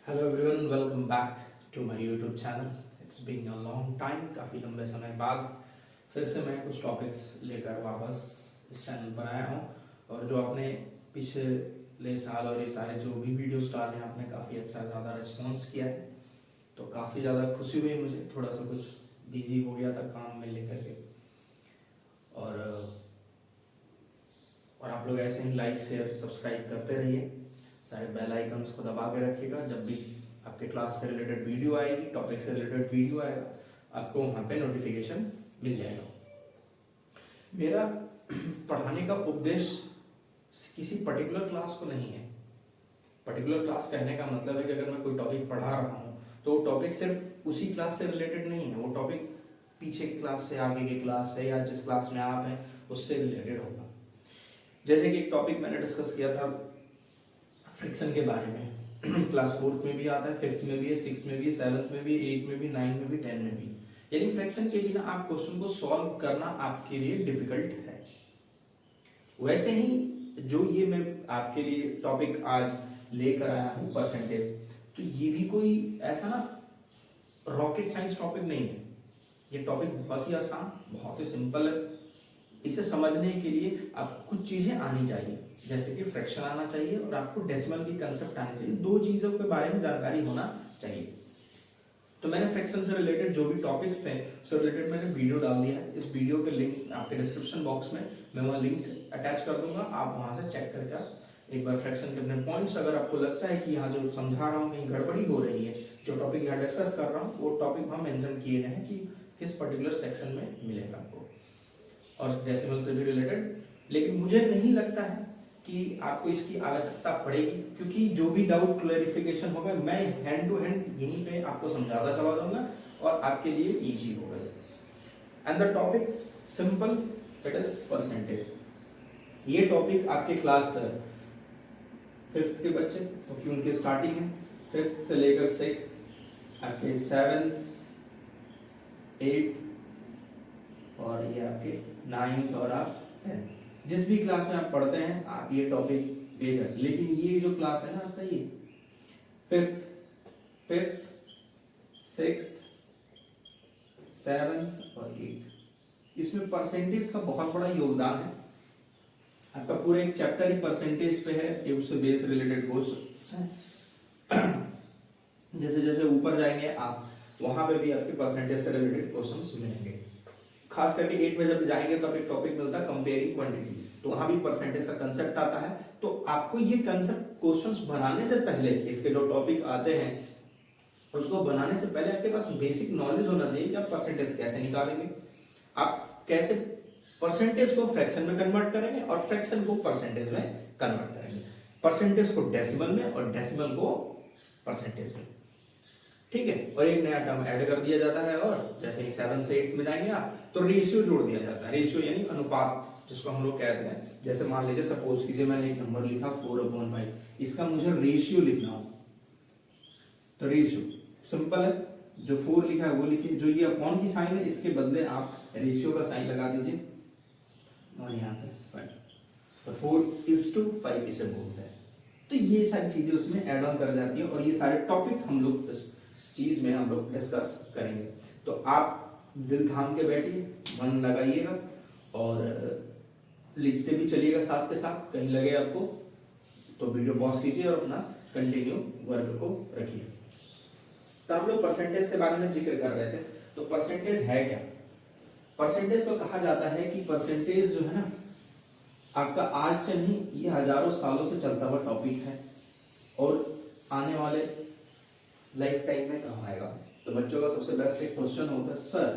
Hello everyone, welcome back to my YouTube channel. It's been a long time, काफ़ी लंबे समय बाद फिर से मैं कुछ टॉपिक्स लेकर वापस इस चैनल पर आया हूँ। और जो आपने पिछले साल और ये सारे जो भी वीडियोस डाले हैं, आपने काफ़ी अच्छा ज़्यादा रिस्पॉन्स किया है, तो काफ़ी ज़्यादा खुशी हुई मुझे। थोड़ा सा कुछ बिजी हो गया था काम में लेकर के, और आप लोग ऐसे ही लाइक शेयर सब्सक्राइब करते रहिए। सारे बेल आइकन्स को दबा के रखिएगा। जब भी आपके क्लास से रिलेटेड वीडियो आएगी, टॉपिक से रिलेटेड वीडियो आएगा, आपको वहाँ पे नोटिफिकेशन मिल जाएगा। मेरा पढ़ाने का उद्देश्य किसी पर्टिकुलर क्लास को नहीं है। पर्टिकुलर क्लास कहने का मतलब है कि अगर मैं कोई टॉपिक पढ़ा रहा हूँ तो वो टॉपिक सिर्फ उसी क्लास से रिलेटेड नहीं है। वो टॉपिक पीछे की क्लास से, आगे की क्लास से, या जिस क्लास में आप हैं उससे रिलेटेड होगा। जैसे कि एक टॉपिक मैंने डिस्कस किया था फ्रिक्शन के बारे में। क्लास 4th में भी आता है, 5th में भी है, 6th में भी है, 7th में भी, 8th में भी, 9th में भी, 10th में भी। यानी फ्रैक्शन के बिना आप क्वेश्चन को सॉल्व करना आपके लिए डिफिकल्ट है। वैसे ही जो ये मैं आपके लिए टॉपिक आज लेकर आया हूँ परसेंटेज, तो ये भी कोई ऐसा ना रॉकेट साइंस टॉपिक नहीं है। ये टॉपिक बहुत ही आसान, बहुत ही सिंपल है। इसे समझने के लिए आपको कुछ चीजें आनी चाहिए, जैसे कि फ्रैक्शन आना चाहिए और आपको डेसिमल की कंसेप्ट आनी चाहिए। दो चीजों के बारे में जानकारी होना चाहिए। तो मैंने फ्रैक्शन से रिलेटेड जो भी टॉपिक्स थे उससे रिलेटेड मैंने वीडियो डाल दिया है। इस वीडियो के लिंक आपके डिस्क्रिप्शन बॉक्स में मैं वहाँ लिंक अटैच कर दूंगा। आप वहां से चेक करके एक बार फ्रैक्शन के अपने पॉइंट्स, अगर आपको लगता है कि यहाँ जो समझा रहा हूँ कहीं गड़बड़ी हो रही है, जो टॉपिक यहाँ डिस्कस कर रहा हूँ वो टॉपिक वहाँ मेंशन किए गए हैं कि किस पर्टिकुलर सेक्शन में मिलेगा आपको, और डेसिमल से भी रिलेटेड। लेकिन मुझे नहीं लगता है कि आपको इसकी आवश्यकता पड़ेगी, क्योंकि जो भी डाउट क्लैरिफिकेशन होगा मैं हैंड टू हैंड यहीं पे आपको समझाता चला जाऊंगा और आपके लिए इजी होगा। And the topic simple, it is percentage. ये टॉपिक आपके क्लास 5th के बच्चे, क्योंकि उनकी स्टार्टिंग है 5th से लेकर 6th, आपके 7th, 8th, और ये आपके 9th और आप 10th, जिस भी क्लास में आप पढ़ते हैं आप ये टॉपिक बेशक। लेकिन ये जो क्लास है ना आपका, ये 5th, 6th, 7th और 8th, इसमें परसेंटेज का बहुत बड़ा योगदान है। आपका पूरा एक चैप्टर ही परसेंटेज पे है, ये उससे बेस रिलेटेड क्वेश्चंस हैं। जैसे जैसे ऊपर जाएंगे आप, वहां पे भी आपके परसेंटेज से रिलेटेड क्वेश्चंस मिलेंगे। खास करके 8 में जब जाएंगे तो आप एक टॉपिक मिलता है कंपेयरिंग क्वांटिटीज, तो वहां भी परसेंटेज का कंसेप्ट आता है। तो आपको ये कंसेप्ट क्वेश्चंस बनाने से पहले, इसके जो टॉपिक आते हैं उसको बनाने से पहले आपके पास बेसिक नॉलेज होना चाहिए कि आप परसेंटेज कैसे निकालेंगे, आप कैसे परसेंटेज को फ्रैक्शन में कन्वर्ट करेंगे और फ्रैक्शन को परसेंटेज में कन्वर्ट करेंगे, परसेंटेज को डेसिमल में और डेसिमल को परसेंटेज में। ठीक है, और एक नया टर्म ऐड कर दिया जाता है, और जैसे ही 7th 8th में जाएंगे आप तो रेशियो जोड़ दिया जाता है। रेशियो यानी अनुपात, जिसको हम लोग कहते हैं। जैसे मान लीजिए, सपोज कीजिए मैंने एक नंबर लिखा 4/5, इसका मुझे रेशियो लिखना हो तो रेशियो सिंपल है, जो 4 लिखा है वो लिखिए, जो ये अपॉन की साइन है इसके बदले आप रेशियो का साइन लगा दीजिए, और यहाँ पे 5, तो 4:5 इसे बोलते हैं। तो ये सारी चीजें उसमें ऐड ऑन कर जाती है, और ये सारे टॉपिक हम लोग इस चीज में हम लोग डिस्कस करेंगे। तो आप दिल थाम के बैठिए, मन लगाइएगा और लिखते भी चलिएगा साथ के साथ। कहीं लगे आपको तो वीडियो पॉज कीजिए और अपना कंटिन्यू वर्क को रखिए। तो हम लोग परसेंटेज के बारे में जिक्र कर रहे थे। तो परसेंटेज है क्या? परसेंटेज को कहा जाता है कि परसेंटेज जो है ना, आपका आज से नहीं, ये हजारों सालों से चलता हुआ टॉपिक है, और आने वाले लाइफ टाइम में काम आएगा। तो बच्चों का सबसे बेस्ट एक क्वेश्चन होता है, सर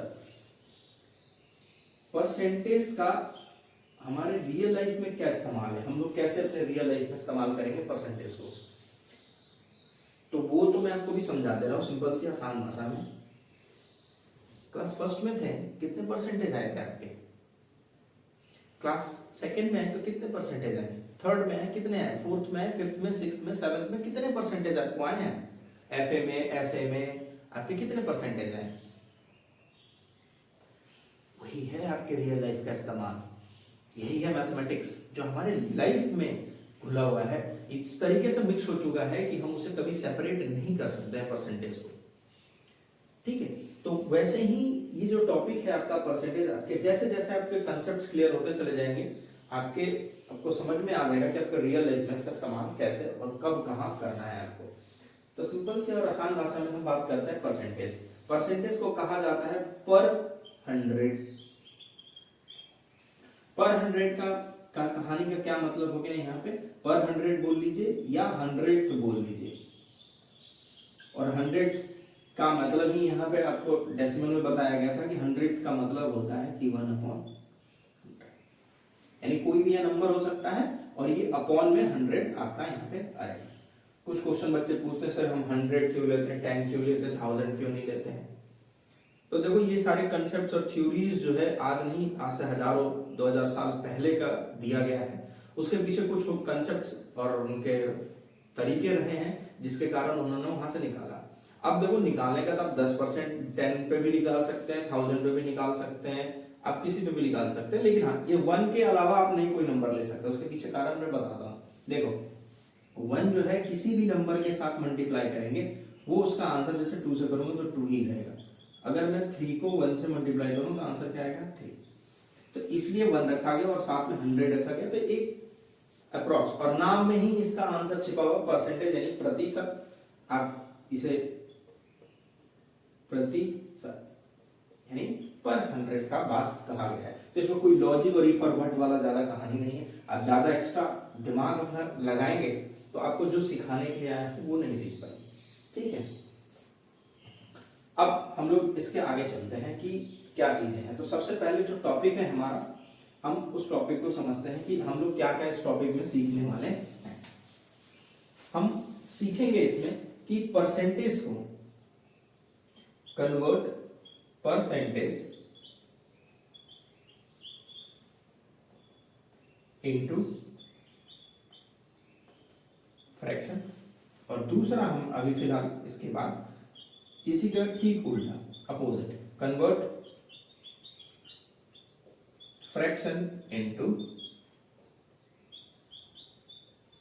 परसेंटेज का हमारे रियल लाइफ में क्या इस्तेमाल है, हम लोग कैसे अपने रियल लाइफ में इस्तेमाल करेंगे परसेंटेज को? तो वो तो मैं आपको भी समझा दे रहा हूँ सिंपल सी आसान भाषा में। क्लास 1st में थे, कितने परसेंटेज आए थे आपके? क्लास 2nd में है तो कितने परसेंटेज आए? 3rd में है कितने आए? 4th में, 5th में, 6th में, 7th में कितने परसेंटेज आपको आए हैं? FA में, SA में आपके कितने परसेंटेज आए? वही है आपके रियल लाइफ का इस्तेमाल, यही है मैथमेटिक्स जो हमारे लाइफ में घुला हुआ है, इस तरीके से मिक्स हो चुका है कि हम उसे कभी सेपरेट नहीं कर सकते हैं परसेंटेज को। ठीक है, तो वैसे ही ये जो टॉपिक है आपका परसेंटेज, आपके जैसे जैसे आपके कंसेप्ट क्लियर होते चले जाएंगे, आपको समझ में आ जाएगा कि आपका रियल लाइफ में इसका इस्तेमाल कैसे और कब कहाँ करना है आपको। तो सिंपल सी और आसान भाषा में हम बात करते हैं परसेंटेज। परसेंटेज को कहा जाता है पर 100। पर 100 का कहानी का क्या मतलब हो गया यहाँ पे, पर 100 बोल लीजिए या 100th बोल लीजिए। और 100 का मतलब ही यहाँ पे आपको डेसिमल में बताया गया था कि 100th का मतलब होता है कि 1/100, यानी कोई भी यह नंबर हो सकता है और ये अपॉन में 100 आपका यहाँ पे आएगा। कुछ क्वेश्चन बच्चे पूछते हैं सर हम 100 क्यों लेते हैं, 10 क्यों लेते हैं, 1000 क्यों नहीं लेते हैं। तो देखो ये सारे कंसेप्ट्स और थ्योरीज जो है आज नहीं, आज से हजारों 2000 साल पहले का दिया गया है। उसके पीछे कुछ कंसेप्ट्स और उनके तरीके रहे हैं जिसके कारण उन्होंने वहां से निकाला। अब देखो निकालने का तो आप 10% 10 पे भी निकाल सकते हैं, 1000 पे भी निकाल सकते हैं, आप किसी पे भी निकाल सकते हैं, लेकिन हाँ ये 1 के अलावा आप नहीं कोई नंबर ले सकते। उसके पीछे कारण मैं बताता हूँ। देखो 1 जो है किसी भी नंबर के साथ मल्टीप्लाई करेंगे वो उसका आंसर जैसे 2 से करूंगा तो 2 ही रहेगा। अगर मैं 3 को 1 से मल्टीप्लाई करूं तो आंसर क्या आएगा 3। तो इसलिए 1 रखा गया और साथ में 100 रखा गया, तो एक अप्रॉक्स, और नाम में ही इसका आंसर छिपा हुआ परसेंटेज यानी प्रतिशत। आप इसे प्रतिशत यानी पर 100 का बात कहा गया है। तो इसमें कोई लॉजिक और इफ और बट वाला ज्यादा कहानी नहीं है। आप ज्यादा एक्स्ट्रा दिमाग अपना लगाएंगे तो आपको जो सिखाने के लिए आया है वो नहीं सीख पाएंगे। ठीक है, अब हम लोग इसके आगे चलते हैं कि क्या चीजें हैं। तो सबसे पहले जो टॉपिक है हमारा, हम उस टॉपिक को समझते हैं कि हम लोग क्या क्या इस टॉपिक में सीखने वाले हैं। हम सीखेंगे इसमें कि परसेंटेज को कन्वर्ट परसेंटेज इनटू फ्रैक्शन, और दूसरा हम अभी फिलहाल इसके बाद इसी का ठीक उल्टा opposite, convert fraction into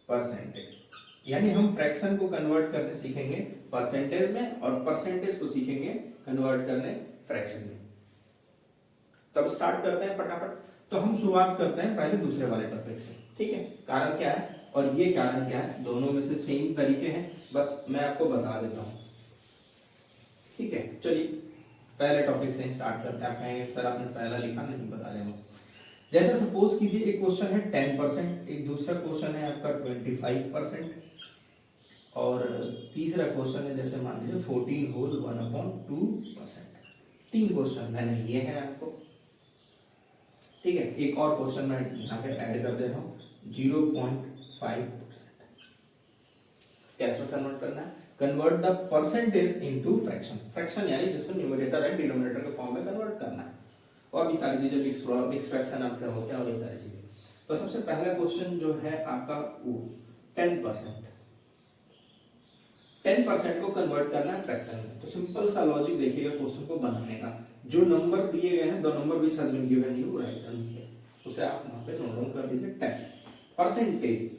percentage. यानी हम फ्रैक्शन को कन्वर्ट करने सीखेंगे परसेंटेज में और परसेंटेज को सीखेंगे कन्वर्ट करने फ्रैक्शन में। तब स्टार्ट करते हैं फटाफट। तो हम शुरुआत करते हैं पहले दूसरे वाले टॉपिक से। ठीक है, कारण क्या है और ये कारण क्या है, दोनों में से सेम तरीके हैं, बस मैं आपको बता देता हूं। ठीक है, चलिए पहले टॉपिक से स्टार्ट करते हैं। आप कहेंगे सर आपने पहला लिखा, नहीं बता रहे हो। जैसे सपोज कीजिए एक क्वेश्चन है 10%, एक दूसरा क्वेश्चन है आपका 25% और तीसरा क्वेश्चन है जैसे मान लीजिए 14 होल 1/2%। 3 क्वेश्चन मैंने लिए हैं आपको। ठीक है, एक और क्वेश्चन मैं यहाँ पे ऐड कर दे रहा हूँ 0.5%। कैसे कन्वर्ट करना है, convert the percentage into fraction. Fraction यानी जिसको न्यूमरेटर एंड डिनोमिनेटर के फॉर्म में कन्वर्ट करना है, और भी सारी चीजें मिक्स फ्रैक्शन आपके होते हैं और ये सारी चीजें। तो सबसे पहला क्वेश्चन जो है आपका वो 10%। 10% को कन्वर्ट करना है फ्रैक्शन में। तो सिंपल सा लॉजिक देखिएगा क्वेश्चन को बनाने का। जो नंबर दिए गए हैं, the number which has been given you write down here, उसे आप वहां पे नोट डाउन कर दीजिए 10। परसेंटेज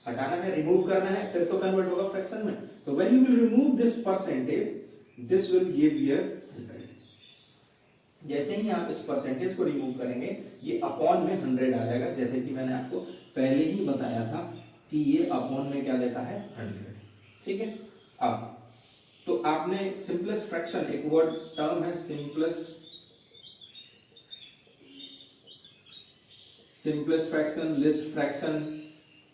हटाना है, रिमूव करना है, फिर तो कन्वर्ट होगा फ्रैक्शन में। तो when you will remove this percentage, this will give you 100। जैसे ही आप इस परसेंटेज को रिमूव करेंगे ये अपॉन में 100 आ जाएगा, जैसे कि मैंने आपको पहले ही बताया था कि ये अपॉन में क्या देता है 100। ठीक है, अब तो आपने सिंपलेस्ट फ्रैक्शन, एक वर्ड टर्म है simplest fraction, list fraction,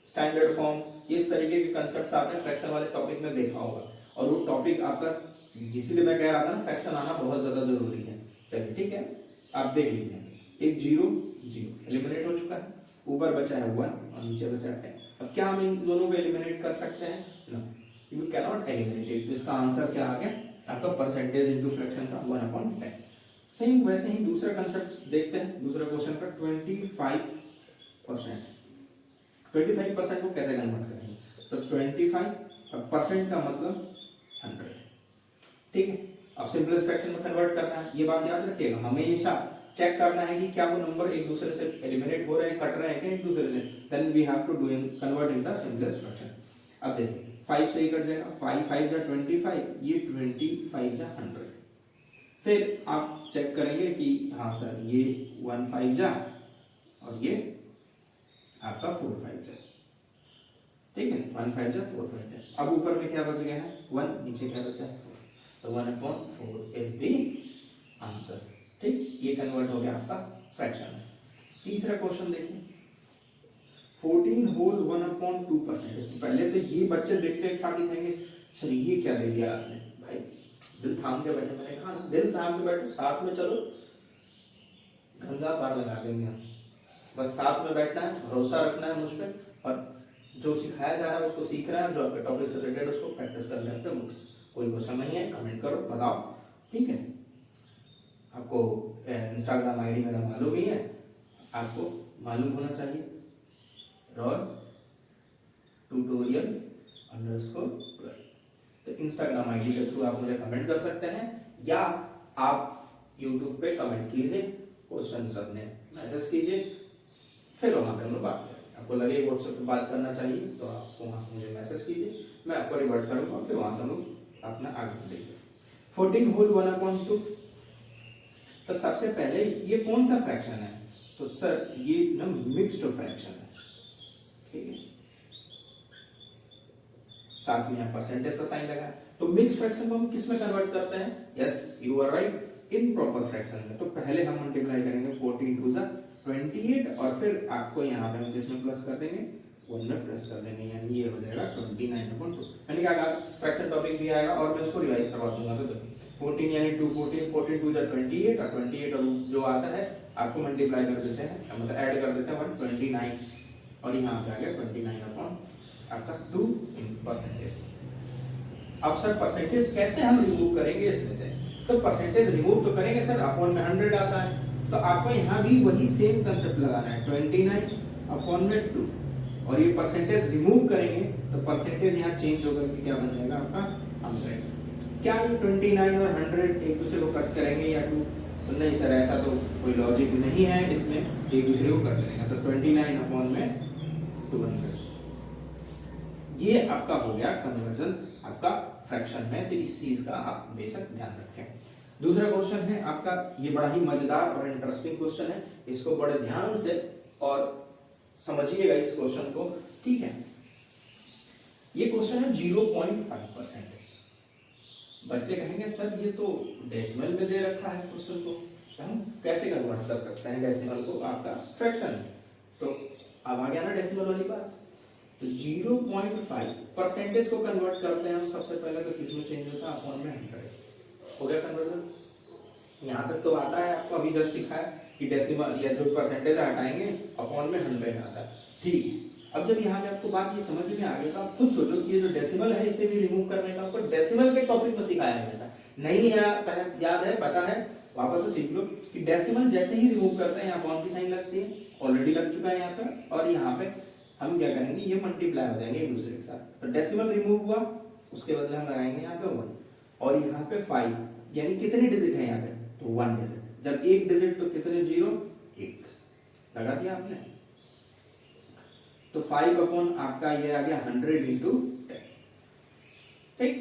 standard form, इस तरीके के कंसेप्ट आपने फ्रैक्शन वाले टॉपिक में देखा होगा। और वो टॉपिक आपका, जिसलिए मैं कह रहा था ना फ्रैक्शन आना बहुत ज्यादा जरूरी है। चलिए ठीक है, आप देख लीजिए, एक 0 0 एलिमिनेट हो चुका है, ऊपर बचा है 1 और नीचे बचा है 10। अब क्या हम इन दोनों को एलिमिनेट कर सकते हैं? No, you can not eliminate it. तो इसका आंसर क्या आ गया आपका, परसेंटेज इनटू फ्रैक्शन का 1/10। सेम वैसे ही दूसरा कंसेप्ट देखते हैं, दूसरा क्वेश्चन का 25%। 25% को कैसे कन्वर्ट करेंगे? तो 25% का मतलब 100। ठीक है, अब सिंपलेस्ट फ्रैक्शन में कन्वर्ट करना है, ये बात याद रखिएगा हमेशा। चेक करना है कि क्या वो नंबर एक दूसरे से एलिमिनेट हो रहे हैं, कट रहे हैं क्या एक दूसरे से, then we have to do in convert in the simplest fraction. अब देखिए 5 से ही कट जाएगा, 5 5 जा 25, ये 25 जा 100। फिर आप चेक करेंगे कि हाँ सर ये 1 5 जा और ये आपका 4 5 जा, ठीक है, 1 5 जा 4 5 जा। अब ऊपर में क्या बच गया है 1, नीचे क्या बचा है 4, तो 1/4 इज द आंसर। ठीक, ये कन्वर्ट हो गया आपका फ्रैक्शन में। तीसरा क्वेश्चन देखिए 14 होल 1/2%। इसमें पहले तो ये बच्चे देखते एक साथ ही कहेंगे सर ये क्या दे दिया आपने, भाई दिल थाम के बैठे, मैंने कहा ना दिल थाम के बैठो, साथ में चलो गंगा पार लगा देंगे हम, बस साथ में बैठना है, भरोसा रखना है मुझ पर, और जो सिखाया जा रहा है उसको सीख रहा है, जो आपके टॉपिक से रिलेटेड उसको प्रैक्टिस कर लेते हैं बुक्स। कोई क्वेश्चन नहीं है कमेंट करो बताओ, ठीक है। आपको इंस्टाग्राम आईडी मेरा मालूम ही है, आपको मालूम होना चाहिए रॉड ट्यूटोरियल _12। तो इंस्टाग्राम आईडी के थ्रू आप मुझे कमेंट कर सकते हैं, या आप यूट्यूब पे कमेंट कीजिए, क्वेश्चन सबने मैसेज कीजिए, फिर वहाँ पे हम लोग बात करेंगे। आपको लगे व्हाट्सएप पे बात करना चाहिए तो आप वहाँ मुझे मैसेज कीजिए, मैं आपको रिवर्ट करूँगा, फिर वहाँ से हम लोग अपना आगे बढ़ेंगे। 14 होल 1/2, तो सबसे पहले ये कौन सा फ्रैक्शन है, तो सर ये ना मिक्स्ड फ्रैक्शन है, ठीक है, साथ में यहाँ परसेंटेज का साइन लगा है। तो मिक्स्ड फ्रैक्शन को हम किस में कन्वर्ट करते हैं, yes you are right, improper fraction में। तो पहले हम मल्टीप्लाई करेंगे 14 2 जा 28, और फिर आपको यहाँ पे हम किसमें प्लस कर देंगे 1 में प्लस कर देंगे, यानी ये हो जाएगा 29/2। मैंने क्या कहा फ्रैक्शन टॉपिक भी आएगा और मैं उसको रिवाइज करवा दूंगा। तो 14 यानी 2 14 2 जा 28, और 28 और जो आता है आपको मल्टीप्लाई कर देते हैं, मतलब ऐड कर देते हैं 129, और यहाँ पे आ गया 29/2 इन परसेंटेज। अब सर परसेंटेज कैसे हम रिमूव करेंगे इसमें से, तो परसेंटेज रिमूव तो करेंगे सर, अपॉन में 100 आता है, तो आपको यहाँ भी वही सेम कंसेप्ट लगाना है 29/2, और ये परसेंटेज रिमूव करेंगे तो परसेंटेज यहाँ चेंज होकर के क्या बन जाएगा आपका 100। क्या ये 29 और 100 एक दूसरे को कट करेंगे या 2, तो नहीं सर ऐसा तो कोई लॉजिक नहीं है इसमें, एक दूसरे को कट करेंगे, तो 29/200 ये आपका हो गया कन्वर्जन आपका फ्रैक्शन में। तो इस चीज का आप बेशक ध्यान रखें। दूसरा क्वेश्चन है आपका, ये बड़ा ही मजेदार और इंटरेस्टिंग क्वेश्चन है, इसको बड़े ध्यान से और समझिएगा इस क्वेश्चन को, ठीक है। ये क्वेश्चन है 0.5%। बच्चे कहेंगे सर ये तो डेसिमल में दे रखा है क्वेश्चन को, हम कैसे कन्वर्ट कर सकते हैं डेसिमल को आपका फ्रैक्शन, तो अब आ गया ना डेसिमल वाली बात। तो 0.5 परसेंटेज को कन्वर्ट करते हैं हम सबसे पहले, तो किसमें चेंज होता है अपॉन में 100, हो गया कन्वर्जन। यहाँ तक तो आता है, आपको अभी जस्ट सिखाया कि डेसिमल या जो परसेंटेज हटाएंगे अपॉन में 100 आता है, ठीक। अब जब यहाँ पे आपको बात ये समझ में आ गई तो आप खुद सोचो कि ये जो डेसिमल है इसे भी रिमूव करने का आपको डेसिमल के टॉपिक में सिखाया गया था, नहीं याद है पता है, वापस से सीख लो कि डेसिमल जैसे ही रिमूव करते हैं यहाँ अपॉन की साइन लगती है, ऑलरेडी लग चुका है यहाँ पे, और यहाँ पे हम क्या करेंगे ये मल्टीप्लाई हो जाएंगे एक दूसरे के साथ, तो डेसिमल रिमूव हुआ उसके बदले हम लगाएंगे यहाँ पे 1 और यहाँ पे 5, यानी कितने डिजिट है यहाँ पे, तो 1 डिजिट, जब एक डिजिट तो कितने 0 1 लगा दिया आपने, तो 5 अपॉन आपका ये आ गया 100 into 10, ठीक।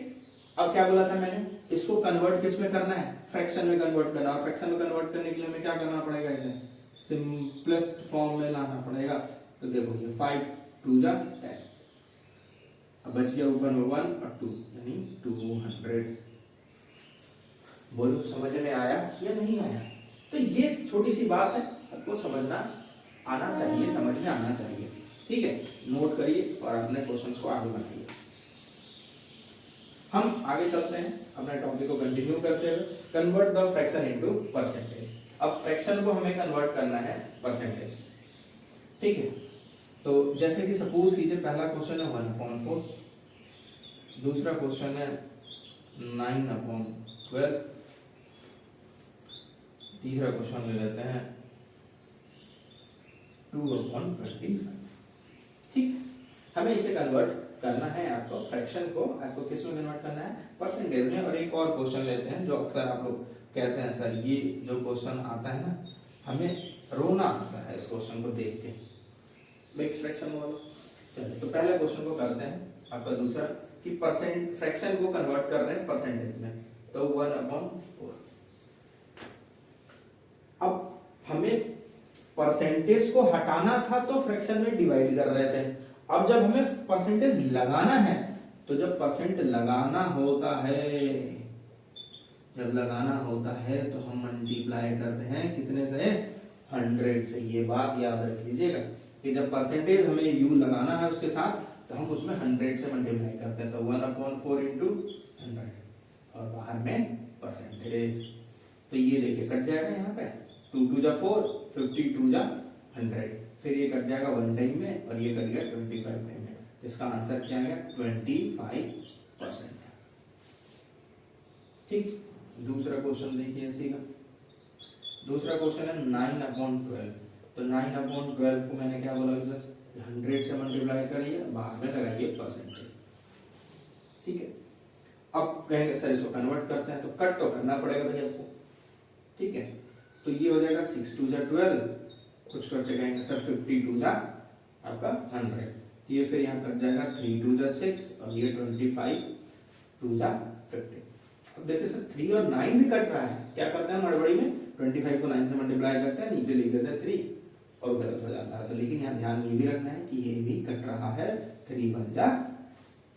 अब क्या बोला था मैंने, इसको कन्वर्ट किस में करना है, फ्रैक्शन में कन्वर्ट करना, और फ्रैक्शन में कन्वर्ट करने के लिए हमें क्या करना पड़ेगा, इसे सिंपलेस्ट फॉर्म में लाना पड़ेगा। तो देखो ये 5 2 जा 10, अब बच गया ऊपर में 1 और 2 यानी 200। बोलो समझ में आया या नहीं आया। तो ये छोटी सी बात है, आपको समझना आना चाहिए, समझ में आना चाहिए, ठीक है। नोट करिए और अपने क्वेश्चंस को आगे बढ़ाइए। हम आगे चलते हैं, अपने टॉपिक को कंटिन्यू करते हुए, convert the fraction into percentage. अब फ्रैक्शन को हमें कन्वर्ट करना है परसेंटेज, ठीक है। तो जैसे कि सपोज कीजिए पहला क्वेश्चन है 1/4, दूसरा क्वेश्चन है 9/12, तीसरा क्वेश्चन ले लेते हैं 2/25, ठीक। हमें इसे कन्वर्ट करना है, आपको फ्रैक्शन को आपको किस में कन्वर्ट करना है, परसेंटेज में। और एक और क्वेश्चन लेते हैं जो अक्सर आप लोग कहते हैं सर ये जो क्वेश्चन आता है ना हमें रोना आता है इस क्वेश्चन को देख के, मिक्स फ्रैक्शन वाला। चलिए तो पहले क्वेश्चन को करते हैं। आपका दूसरा कि परसेंट फ्रैक्शन को कन्वर्ट कर रहे हैं परसेंटेज में, तो 1/4। अब हमें परसेंटेज को हटाना था तो फ्रैक्शन में डिवाइड कर रहे थे। अब जब हमें परसेंटेज लगाना है तो जब परसेंट लगाना होता है, जब लगाना होता है तो हम मल्टीप्लाई करते हैं कितने से, 100 से। ये बात याद रख लीजिएगा कि जब परसेंटेज हमें यू लगाना है उसके साथ तो हम उसमें 100 से मल्टीप्लाई करते हैं, तो 1/4 इंटू 100 और बाहर में परसेंटेज। तो ये देखिए कट जाएगा यहाँ पे, 2 2 जा 4, 50 2 जा 100, फिर ये कट जाएगा 1 टाइम में और ये कट गया 25 टाइम में। इसका आंसर क्या है, 25%। ठीक। दूसरा क्वेश्चन देखिए इसी का। दूसरा क्वेश्चन है 9/12। तो 9/12 को मैंने क्या बोला, बस 100 से मल्टीप्लाई करिए, बाहर में लगाइए परसेंटेज। ठीक है। अब कहेंगे सर इसको कन्वर्ट करते हैं, तो कट तो करना पड़ेगा भाई आपको। ठीक है। तो ये हो जाएगा 6 2 जा 12, कुछ कर कहेंगे सर 50 2 जा आपका 100, तो ये फिर यहाँ कट जाएगा 3 2 जा 6 और ये 25 2 जा 50। अब देखिए सर 3 और 9 भी कट रहा है, क्या करते हैं हड़बड़ी में, 25 को 9 से मल्टीप्लाई करते हैं, नीचे लिख देते हैं 3 और गलत हो जाता है। तो लेकिन यहाँ ध्यान ये भी रखना है कि ये भी कट रहा है, 3 1 जा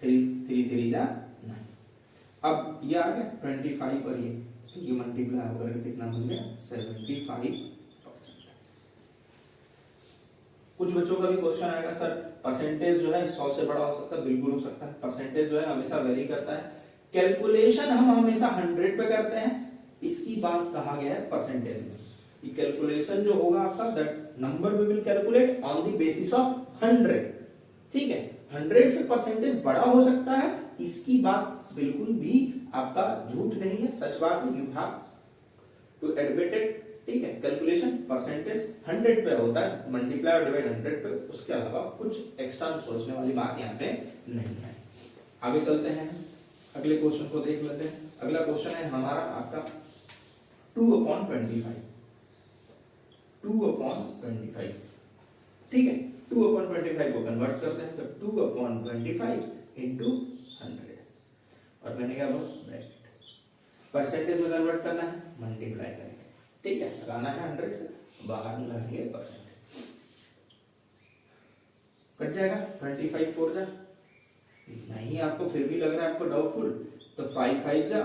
3 3 3 जा 9। अब ये आ गया 25 और ये मल्टीप्लाई होकर कितना मिल गया, 75%। कुछ बच्चों का भी क्वेश्चन आएगा सर परसेंटेज जो है 100 से बड़ा हो सकता है, बिल्कुल हो सकता है। परसेंटेज जो है हमेशा वेरी करता है, कैलकुलेशन हम हमेशा 100 पे करते हैं, इसकी बात कहा गया है परसेंटेज में कि कैलकुलेशन जो होगा आपका, that number we will calculate on the basis of 100। ठीक है, 100 से परसेंटेज बड़ा हो सकता है, इसकी बात बिल्कुल भी आपका झूठ नहीं है, सच बात है। You have to admit it. ठीक है, कैलकुलेशन परसेंटेज 100 पे होता है, मल्टीप्लाई और डिवाइड 100 पे, उसके अलावा कुछ एक्स्ट्रा सोचने वाली बात यहाँ पे नहीं है। आगे चलते हैं, अगले क्वेश्चन को देख लेते हैं। अगला क्वेश्चन है हमारा आपका 2/25। 2/25। ठीक है, 2/25 को कन्वर्ट करते हैं, तो 2/25 इंटू 100 और मैंने क्या बोला, ब्रैकेट। परसेंटेज में कन्वर्ट करना है, मल्टीप्लाई करेंगे। ठीक है, लगाना है 100 से, बाहर में लगाएंगे परसेंटेज, कट जाएगा 25 4 जा। नहीं आपको फिर भी लग रहा है आपको डाउटफुल, तो 5 5 जा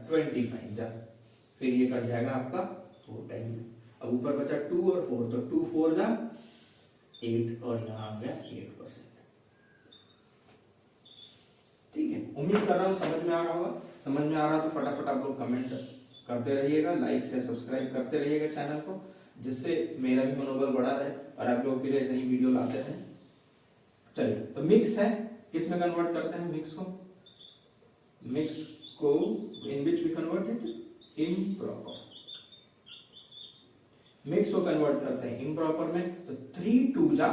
25 जा, फिर ये कट जाएगा आपका 4 टाइम में। अब ऊपर बचा 2 और 4, तो 2 4 जा 8 और यहाँ आ गया 8%। ठीक है, उम्मीद कर रहा हूँ समझ में आ रहा होगा। समझ में आ रहा तो फटाफट आप लोग कमेंट करते रहिएगा, लाइक से सब्सक्राइब करते रहिएगा चैनल को, जिससे मेरा भी मनोबल बढ़ा रहे और आप लोगों के लिए सही वीडियो लाते रहे। चलिए, तो मिक्स है, किसमें कन्वर्ट करते हैं मिक्स को? मिक्स को in which we convert it, improper. Mix को कन्वर्ट करते हैं इम्प्रॉपर में, तो 3 2 जा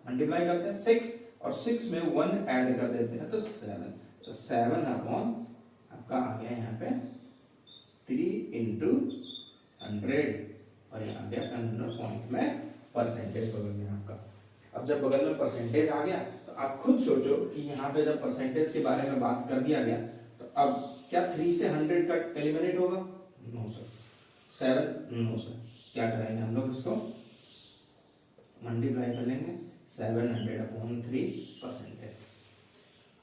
मल्टीप्लाई करते हैं 6 और 6 में 1 ऐड कर देते हैं, तो 7। तो 7 अपॉन आपका आ गया यहाँ पे 3 इंटू 100 और यहाँ आ गया कंट्रोल पॉइंट में परसेंटेज बगल में आपका। अब जब बगल में परसेंटेज आ गया तो आप खुद सोचो कि यहाँ पे जब परसेंटेज के बारे में बात कर दिया गया तो अब क्या 3 से 100 का एलिमिनेट होगा? No sir. 7 no sir. क्या करेंगे हम लोग, इसको मल्टीप्लाई कर लेंगे 700 अपॉन 3 परसेंटेज।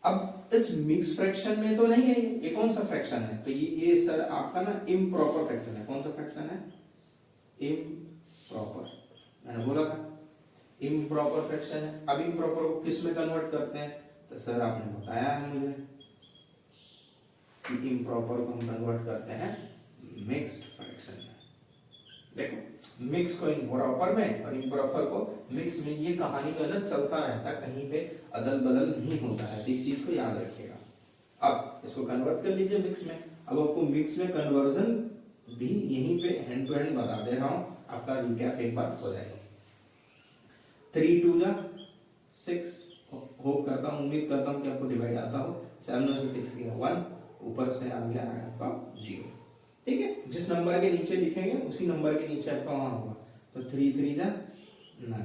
अब इस मिक्स फ्रैक्शन में तो नहीं है, ये कौन सा फ्रैक्शन है? तो ये सर आपका ना इम्प्रॉपर फ्रैक्शन है। कौन सा फ्रैक्शन है? इम्प्रॉपर। मैंने बोला था इम्प्रॉपर फ्रैक्शन है। अब इम्प्रॉपर को किस में कन्वर्ट करते हैं? तो सर आपने बताया है मुझे कि इम्प्रॉपर को हम कन्वर्ट करते हैं मिक्स्ड फ्रैक्शन में। देखो, मिक्स को इम्प्रॉपर में और इम्प्रॉपर को मिक्स में, ये कहानी जो है ना चलता रहता है, कहीं पे अदल बदल नहीं होता है, तो इस चीज को याद रखिएगा। अब इसको कन्वर्ट कर लीजिए मिक्स में। अब आपको मिक्स में कन्वर्जन भी यहीं पे हैंड टू हैंड बता दे रहा हूँ, आपका रिकैप एक बार हो जाएगा। 3 2 जा 6, होप करता हूँ, उम्मीद करता हूँ कि आपको डिवाइड आता हो। 7 में से 6 गया 1, ऊपर से आ गया आपका 0। ठीक है, जिस नंबर के नीचे लिखेंगे उसी नंबर के नीचे आपका वहां होगा। तो 3 3 जा 9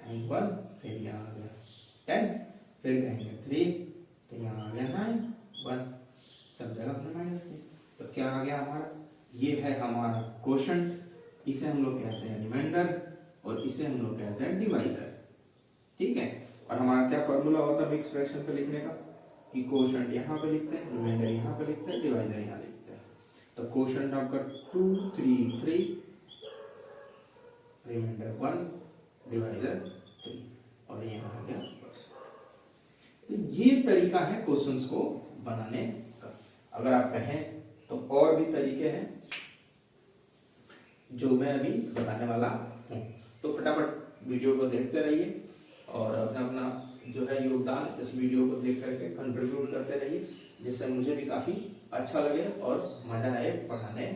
एंड 1, फिर यहाँ आ गया 10, फिर कहेंगे 3 तो यहाँ आ गया 9 1, सब जगह अपने माइनस की। तो क्या आ गया हमारा, ये है हमारा क्वोशंट, इसे हम लोग कहते हैं रिमाइंडर और इसे हम लोग कहते हैं डिवाइजर। ठीक है, और हमारा क्या फॉर्मूला होता है मिक्स फ्रैक्शन पे लिखने का, कि क्वोशंट यहाँ पे लिखते हैं, रिमाइंडर यहाँ पे लिखते हैं, डिवाइजर यहाँ लिखते हैं। तो क्वोशंट आपका 2 3 3, रिमाइंडर 1, डिवाइजर 3, और यहाँ आ गया बस। तो ये तरीका है क्वेश्चंस को बनाने का। अगर आप कहें तो और भी तरीके हैं जो मैं अभी बताने वाला हूँ, तो फटाफट वीडियो को देखते रहिए और अपना अपना जो है योगदान इस वीडियो को देख करके कंट्रीब्यूट करते रहिए, जिससे मुझे भी काफ़ी अच्छा लगे और मज़ा आए पढ़ाने